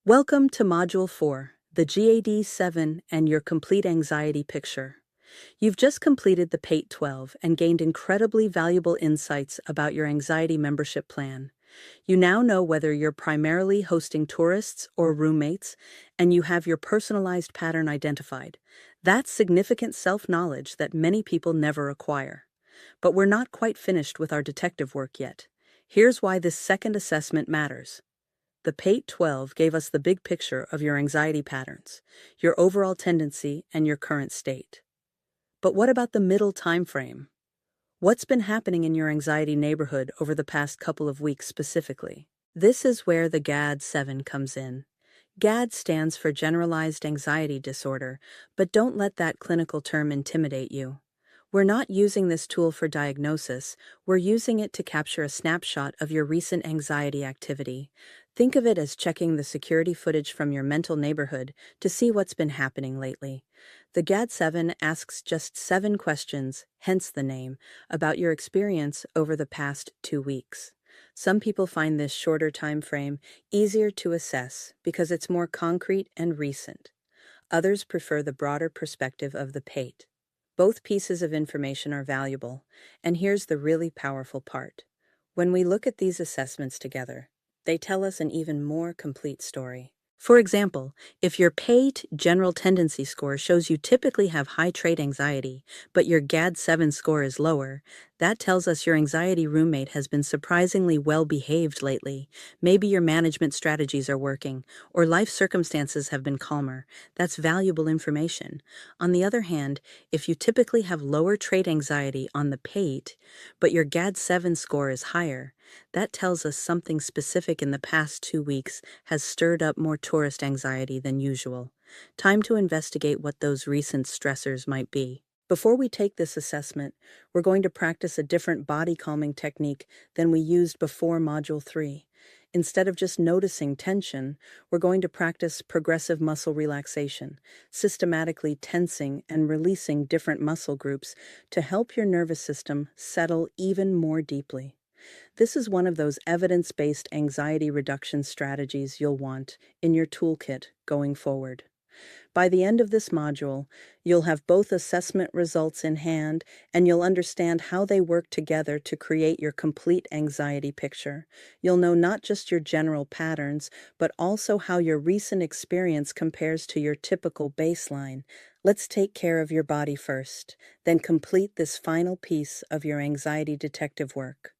Welcome to Module 4, the GAD-7 and your complete anxiety picture. You've just completed the PATE 12 and gained incredibly valuable insights about your anxiety membership plan. You now know whether you're primarily hosting tourists or roommates, and you have your personalized pattern identified. That's significant self-knowledge that many people never acquire. But we're not quite finished with our detective work yet. Here's why this second assessment matters. The PATE 12 gave us the big picture of your anxiety patterns, your overall tendency, and your current state. But what about the middle time frame? What's been happening in your anxiety neighborhood over the past couple of weeks specifically? This is where the GAD-7 comes in. GAD stands for Generalized Anxiety Disorder, but don't let that clinical term intimidate you. We're not using this tool for diagnosis, we're using it to capture a snapshot of your recent anxiety activity. Think of it as checking the security footage from your mental neighborhood to see what's been happening lately. The GAD-7 asks just 7 questions, hence the name, about your experience over the past 2 weeks. Some people find this shorter time frame easier to assess because it's more concrete and recent. Others prefer the broader perspective of the PATE. Both pieces of information are valuable, and here's the really powerful part. When we look at these assessments together, they tell us an even more complete story. For example, if your PATE general tendency score shows you typically have high trait anxiety, but your GAD-7 score is lower, that tells us your anxiety roommate has been surprisingly well behaved lately. Maybe your management strategies are working, or life circumstances have been calmer. That's valuable information. On the other hand, if you typically have lower trait anxiety on the PATE, but your GAD-7 score is higher, that tells us something specific in the past 2 weeks has stirred up more tourist anxiety than usual. Time to investigate what those recent stressors might be. Before we take this assessment, we're going to practice a different body calming technique than we used before Module 3. Instead of just noticing tension, we're going to practice progressive muscle relaxation, systematically tensing and releasing different muscle groups to help your nervous system settle even more deeply. This is one of those evidence-based anxiety reduction strategies you'll want in your toolkit going forward. By the end of this module, you'll have both assessment results in hand, and you'll understand how they work together to create your complete anxiety picture. You'll know not just your general patterns, but also how your recent experience compares to your typical baseline. Let's take care of your body first, then complete this final piece of your anxiety detective work.